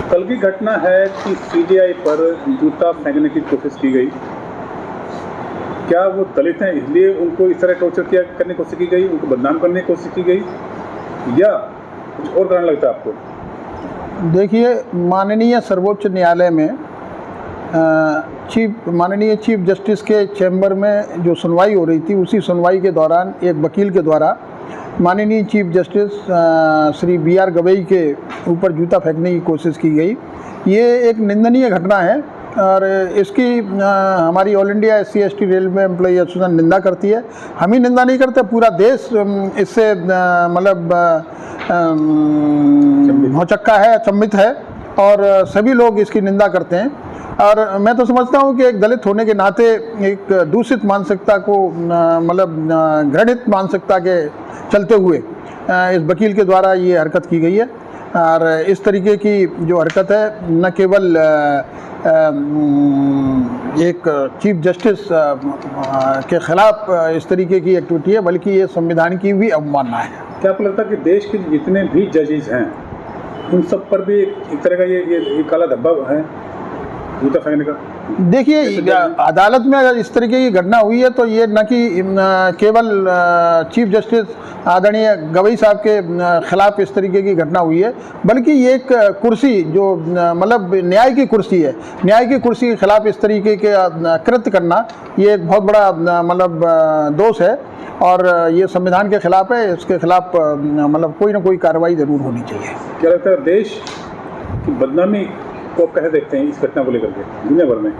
कल की घटना है कि सीजेआई पर जूता फेंकने की कोशिश की गई। क्या वो दलित हैं इसलिए उनको इस तरह टॉर्चर करने की कोशिश की गई, उनको बदनाम करने की कोशिश की गई, या कुछ और कारण लगता है आपको? देखिए, माननीय सर्वोच्च न्यायालय में माननीय चीफ जस्टिस के चैम्बर में जो सुनवाई हो रही थी, उसी सुनवाई के दौरान एक वकील के द्वारा माननीय chief justice Shri BR. Gavai के ऊपर जूता फेंकने की कोशिश की गई। ये एक निंदनीय घटना है और इसकी हमारी all India SC/ST railway employee association निंदा करती है। हम ही निंदा नहीं करते, पूरा देश इससे मतलब भौचक्का है, अचंभित है और सभी लोग इसकी निंदा करते हैं। और मैं तो समझता हूँ कि एक दलित होने के नाते एक दूषित मानसिकता को मतलब घृणित मानसिकता के चलते हुए इस वकील के द्वारा ये हरकत की गई है। और इस तरीके की जो हरकत है, न केवल एक चीफ जस्टिस के खिलाफ इस तरीके की एक्टिविटी है, बल्कि ये संविधान की भी अवमानना है। क्या आपको लगता है कि देश के जितने भी जजेस हैं उन सब पर भी एक तरह का ये काला धब्बा है जूता फेंकने का? देखिए, अदालत में अगर इस तरीके की घटना हुई है तो ये न कि केवल चीफ जस्टिस आदरणीय गवई साहब के खिलाफ इस तरीके की घटना हुई है, बल्कि ये एक कुर्सी जो मतलब न्याय की कुर्सी है, न्याय की कुर्सी के खिलाफ इस तरीके के कृत्य करना ये एक बहुत बड़ा मतलब दोष है और ये संविधान के खिलाफ है। इसके खिलाफ मतलब कोई ना कोई कार्रवाई जरूर होनी चाहिए। क्या लगता है देश की बदनामी को कैसे देखते हैं इस घटना को लेकर के दुनिया भर में?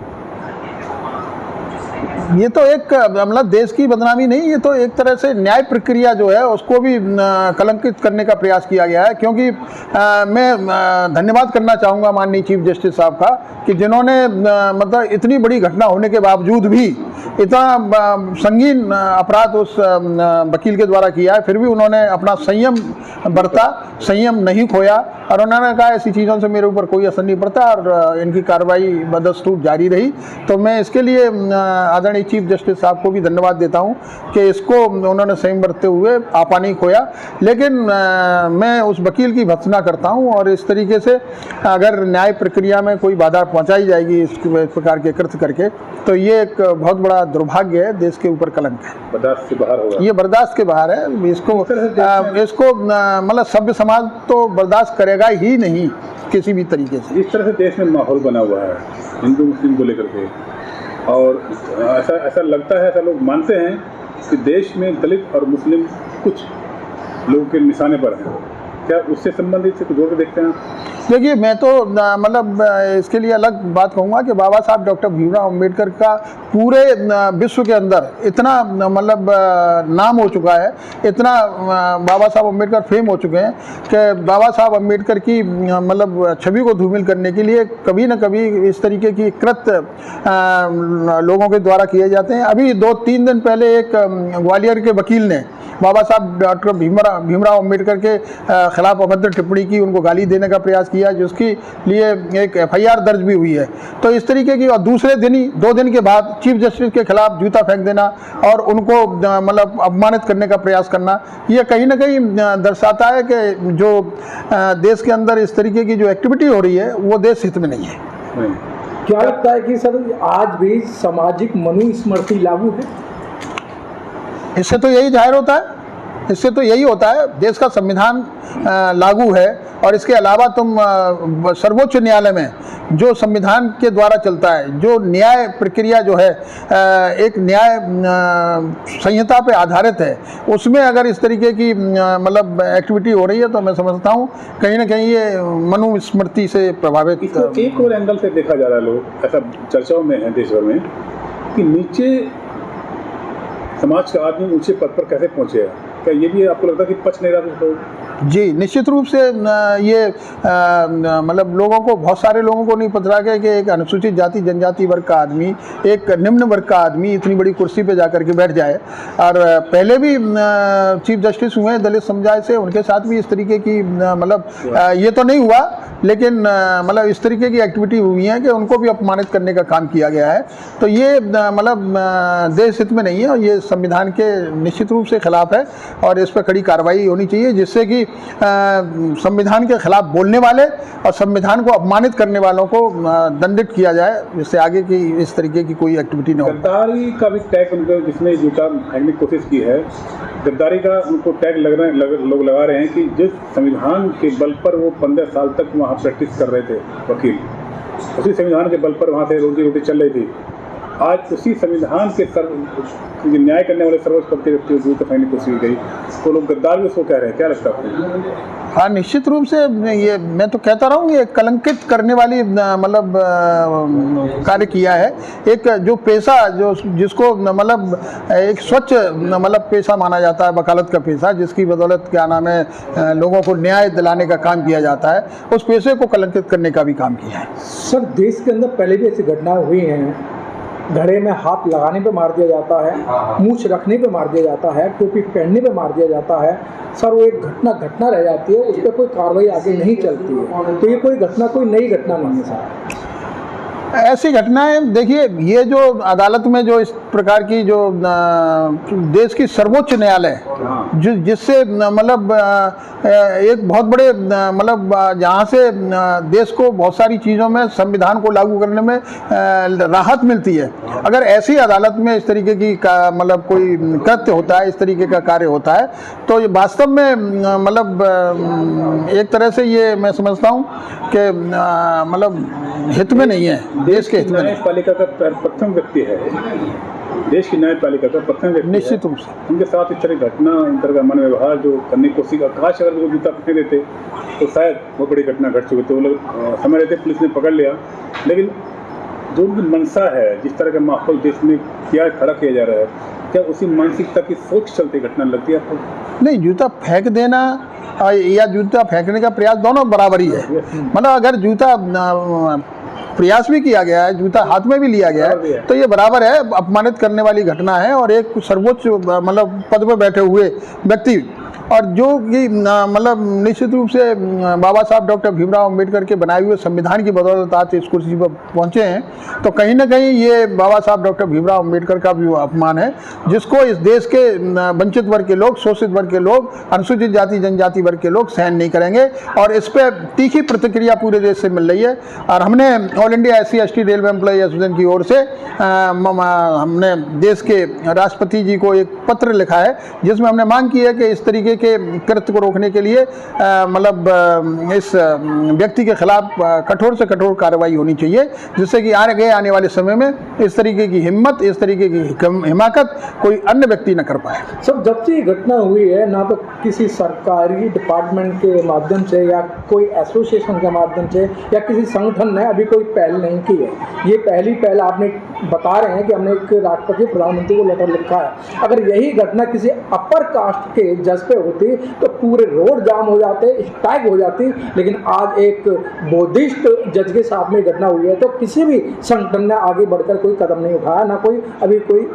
ये तो एक मतलब देश की बदनामी नहीं, ये तो एक तरह से न्याय प्रक्रिया जो है उसको भी कलंकित करने का प्रयास किया गया है। क्योंकि मैं धन्यवाद करना चाहूँगा माननीय चीफ जस्टिस साहब का कि जिन्होंने मतलब इतनी बड़ी घटना होने के बावजूद भी इतना संगीन अपराध उस वकील के द्वारा किया है, फिर भी उन्होंने अपना संयम बरता, संयम नहीं खोया और उन्होंने कहा ऐसी चीज़ों से मेरे ऊपर कोई असर नहीं पड़ता और इनकी कार्रवाई बदस्तूर जारी रही। तो मैं इसके लिए आदरणीय चीफ जस्टिस साहब को भी धन्यवाद देता हूं कि इसको उन्होंने संयम बरतते हुए आपा नहीं खोया। लेकिन मैं उस वकील की भर्त्सना करता हूं और इस तरीके से अगर न्याय प्रक्रिया में कोई बाधा पहुंचाई जाएगी इस प्रकार के कृत्य करके, तो ये एक बहुत बड़ा दुर्भाग्य है, देश के ऊपर कलंक है, बर्दाश्त से बाहर होगा। ये बर्दाश्त के बाहर है। इसको मतलब सभ्य समाज तो बर्दाश्त करेगा ही नहीं किसी भी तरीके से। इस तरह से देश में माहौल बना हुआ है हिंदू मुस्लिम को लेकर के, और ऐसा लगता है, ऐसा लोग मानते हैं कि देश में दलित और मुस्लिम कुछ लोगों के निशाने पर हैं। क्या उससे संबंधित से कुछ और देखते हैं? देखिए, मैं तो मतलब इसके लिए अलग बात कहूँगा कि बाबा साहब डॉक्टर भीमराव अंबेडकर का पूरे विश्व के अंदर इतना मतलब नाम हो चुका है, इतना बाबा साहब अंबेडकर फेम हो चुके हैं कि बाबा साहब अंबेडकर की मतलब छवि को धूमिल करने के लिए कभी न कभी इस तरीके की कृत्य लोगों के द्वारा किए जाते हैं। अभी 2-3 दिन पहले एक ग्वालियर के वकील ने बाबा साहब डॉक्टर भीमराव अंबेडकर के खिलाफ अभद्र टिप्पणी की, उनको गाली देने का प्रयास किया, जिसके लिए एक FIR दर्ज भी हुई है। तो इस तरीके की, और दूसरे दिन ही 2 दिन के बाद चीफ जस्टिस के खिलाफ जूता फेंक देना और उनको मतलब अपमानित करने का प्रयास करना, ये कहीं ना कहीं दर्शाता है कि जो देश के अंदर इस तरीके की जो एक्टिविटी हो रही है वो देश हित में नहीं है। क्या लगता है कि सर आज भी सामाजिक मनुस्मृति लागू है? इससे तो यही जाहिर होता है, इससे तो यही होता है, देश का संविधान लागू है और इसके अलावा तुम सर्वोच्च न्यायालय में जो संविधान के द्वारा चलता है, जो न्याय प्रक्रिया जो है एक न्याय संहिता पे आधारित है, उसमें अगर इस तरीके की मतलब एक्टिविटी हो रही है तो मैं समझता हूँ कहीं ना कहीं ये मनुस्मृति से प्रभावित। एक और एंगल से देखा जा रहा है, लोग ऐसा चर्चाओं में है देश भर में कि नीचे समाज का आदमी ऊंचे पद पर कैसे पहुंचेगा। क्या ये भी आपको लगता है कि पच नहीं रहा तो? जी, निश्चित रूप से ये मतलब लोगों को, बहुत सारे लोगों को नहीं पता है कि एक अनुसूचित जाति जनजाति वर्ग का आदमी, एक निम्न वर्ग का आदमी इतनी बड़ी कुर्सी पे जाकर के बैठ जाए। और पहले भी चीफ जस्टिस हुए दलित समुदाय से, उनके साथ भी इस तरीके की मतलब ये तो नहीं हुआ, लेकिन मतलब इस तरीके की एक्टिविटी हुई है कि उनको भी अपमानित करने का काम किया गया है। तो ये मतलब देश हित में नहीं है और ये संविधान के निश्चित रूप से खिलाफ है और इस पर कड़ी कार्रवाई होनी चाहिए, जिससे कि संविधान के खिलाफ बोलने वाले और संविधान को अपमानित करने वालों को दंडित किया जाए, इससे आगे की इस तरीके की कोई एक्टिविटी न हो। गद्दारी का भी टैग उनको जिसने जूता फेंकने की कोशिश की है, गद्दारी का उनको टैग लोग लगा रहे हैं कि जिस संविधान के बल पर वो 15 साल तक वहाँ प्रैक्टिस कर रहे थे वकील, उसी संविधान के बल पर वहाँ से रोजी रोटी चल रही थी, आज उसी संविधान के न्याय करने वाले सर्वोच्च पद के व्यक्ति को जूता फेंकने की कोशिश की गई, तो लोग गद्दार भी उसको कह रहे हैं। क्या लगता है आपको? हाँ, निश्चित रूप से ये मैं तो कहता रहा हूँ, ये कलंकित करने वाली मतलब कार्य किया है। एक जो पेशा जिसको मतलब एक स्वच्छ मतलब पेशा माना जाता है, वकालत का पेशा, जिसकी बदौलत क्या नाम है लोगों को न्याय दिलाने का काम किया जाता है, उस पेशे को कलंकित करने का भी काम किया है। सर, देश के अंदर पहले भी ऐसी घटनाएं हुई हैं, घड़े में हाथ लगाने पे मार दिया जाता है, मूछ रखने पे मार दिया जाता है, टोपी पहनने पे मार दिया जाता है। सर, वो एक घटना रह जाती है, उस पर कोई कार्रवाई आगे नहीं चलती है, तो ये कोई नई घटना नहीं है सर। ऐसी घटनाएं देखिए, ये जो अदालत में जो इस प्रकार की जो देश की सर्वोच्च न्यायालय जिससे मतलब एक बहुत बड़े मतलब जहाँ से देश को बहुत सारी चीज़ों में संविधान को लागू करने में राहत मिलती है, अगर ऐसी अदालत में इस तरीके की मतलब कोई कृत्य होता है, इस तरीके का कार्य होता है, तो ये वास्तव में मतलब एक तरह से ये मैं समझता हूँ कि मतलब हित में नहीं है, देश के हित में। न्यायपालिका का प्रथम व्यक्ति है, देश की न्यायपालिका का प्रथम व्यक्ति निश्चित रूप से उनके साथ इस तरह घटना, इन तरह का मन व्यवहार जो करने की कोशिश, काश अगर वो जूता फेंक देते तो शायद बहुत बड़ी घटना घट चुकी थी। वो लोग समझ रहे थे, पुलिस ने पकड़ लिया, लेकिन जो उनकी मंशा है, जिस तरह का माहौल देश में क्या खड़ा किया जा रहा है, क्या उसी मानसिकता की सोच चलते घटना लगती है आपको? नहीं, जूता फेंक देना या जूता फेंकने का प्रयास दोनों बराबर ही है। मतलब अगर जूता प्रयास भी किया गया है, जूता हाथ में भी लिया गया है, तो ये बराबर है, अपमानित करने वाली घटना है। और एक सर्वोच्च मतलब पद पर बैठे हुए व्यक्ति, और जो कि मतलब निश्चित रूप से बाबा साहब डॉक्टर भीमराव अंबेडकर के बनाए हुए संविधान की बदौलत आज इस कुर्सी पर पहुंचे हैं, तो कहीं ना कहीं ये बाबा साहब डॉक्टर भीमराव अंबेडकर का भी अपमान है, जिसको इस देश के वंचित वर्ग के लोग, शोषित वर्ग के लोग, अनुसूचित जाति जनजाति वर्ग के लोग सहन नहीं करेंगे। और इस पर तीखी प्रतिक्रिया पूरे देश से मिल रही है। और हमने all India SC/ST railway employee association की ओर से हमने देश के राष्ट्रपति जी को एक पत्र लिखा है, जिसमें हमने मांग की है कि इस तरीके के कृत्य को रोकने के लिए मतलब इस व्यक्ति के खिलाफ कठोर से कठोर कार्रवाई होनी चाहिए, जिससे कि आने वाले समय में इस तरीके की हिम्मत, इस तरीके की हिमाकत कोई अन्य व्यक्ति न कर पाए। सब जब से ये घटना हुई है, ना तो किसी सरकारी डिपार्टमेंट के माध्यम से या कोई एसोसिएशन के माध्यम से या किसी संगठन ने अभी कोई पहल नहीं की है। ये पहली पहल आपने बता रहे हैं कि हमने एक राष्ट्रपति प्रधानमंत्री को लेटर लिखा है। अगर यही घटना किसी अपर कास्ट के जज पे होती तो पूरे रोड जाम हो जाते, स्ट्राइक हो जाती, लेकिन आज एक बौद्धिस्ट जज के साथ में घटना हुई है, तो किसी भी संगठन ने आगे बढ़कर कोई कदम नहीं उठाया, ना कोई अभी कोई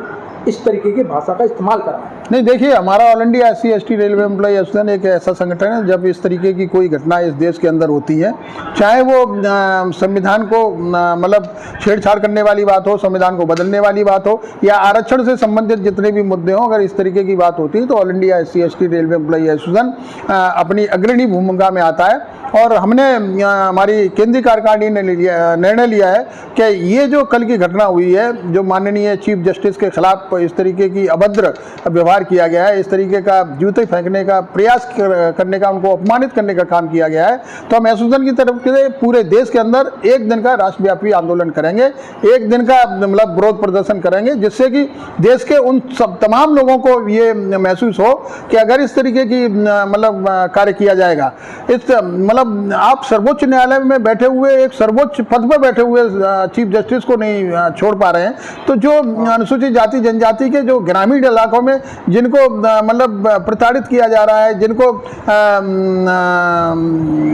इस तरीके की भाषा का इस्तेमाल करा है। नहीं, देखिए, हमारा all India SC/ST railway employee association एक ऐसा संगठन है, जब इस तरीके की कोई घटना इस देश के अंदर होती है, चाहे वो संविधान को मतलब छेड़छाड़ करने वाली बात हो, संविधान को बदलने वाली बात हो, या आरक्षण से संबंधित जितने भी मुद्दे हों, अगर इस तरीके की बात होती है तो all India SC/ST railway employee association अपनी अग्रणी भूमिका में आता है। और हमने हमारी केंद्रीय कार्यकारिणी ने निर्णय लिया है कि ये जो कल की घटना हुई है, जो माननीय चीफ जस्टिस के खिलाफ इस तरीके की अभद्र व्यवहार किया गया है, इस तरीके का जूते फेंकने का प्रयास करने का, उनको अपमानित करने का काम किया गया है, तो हम एसोसिएशन की तरफ से पूरे देश के अंदर एक दिन का राष्ट्रव्यापी आंदोलन करेंगे, एक दिन का मतलब विरोध प्रदर्शन करेंगे, जिससे कि देश के उन सब तमाम लोगों को ये महसूस हो कि अगर इस तरीके की मतलब कार्य किया जाएगा, इस मतलब आप सर्वोच्च न्यायालय में बैठे हुए, एक सर्वोच्च पद पर बैठे हुए चीफ जस्टिस को नहीं छोड़ पा रहे हैं, तो जो अनुसूचित जाति जनजाति के जो ग्रामीण इलाकों में जिनको मतलब प्रताड़ित किया जा रहा है, जिनको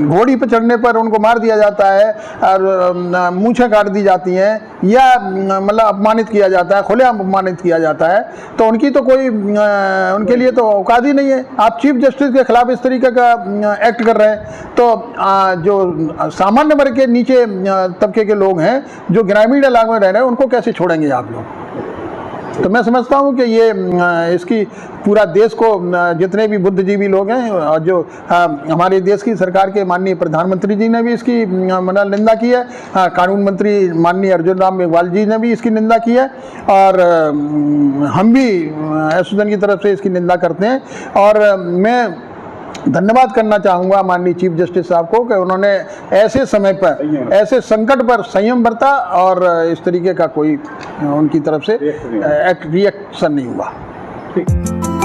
घोड़ी पर चढ़ने पर उनको मार दिया जाता है और मूंछें काट दी जाती हैं, या मतलब अपमानित किया जाता है, खुलेआम अपमानित किया जाता है, तो उनकी तो कोई उनके लिए तो औकात ही नहीं है। आप चीफ जस्टिस के खिलाफ इस तरीके का एक्ट कर रहे हैं, तो जो सामान्य वर्ग के नीचे तबके के लोग हैं, जो ग्रामीण इलाकों में रह रहे हैं, उनको कैसे छोड़ेंगे आप लोग? तो मैं समझता हूँ कि ये इसकी पूरा देश को जितने भी बुद्धिजीवी लोग हैं और जो हमारे देश की सरकार के माननीय प्रधानमंत्री जी ने भी इसकी मतलब निंदा की है, कानून मंत्री माननीय अर्जुन राम मेघवाल जी ने भी इसकी निंदा की है और हम भी एसोसिएशन की तरफ से इसकी निंदा करते हैं। और मैं धन्यवाद करना चाहूँगा माननीय चीफ जस्टिस साहब को कि उन्होंने ऐसे समय पर ऐसे संकट पर संयम बरता और इस तरीके का कोई उनकी तरफ से रिएक्शन नहीं हुआ। ठीक।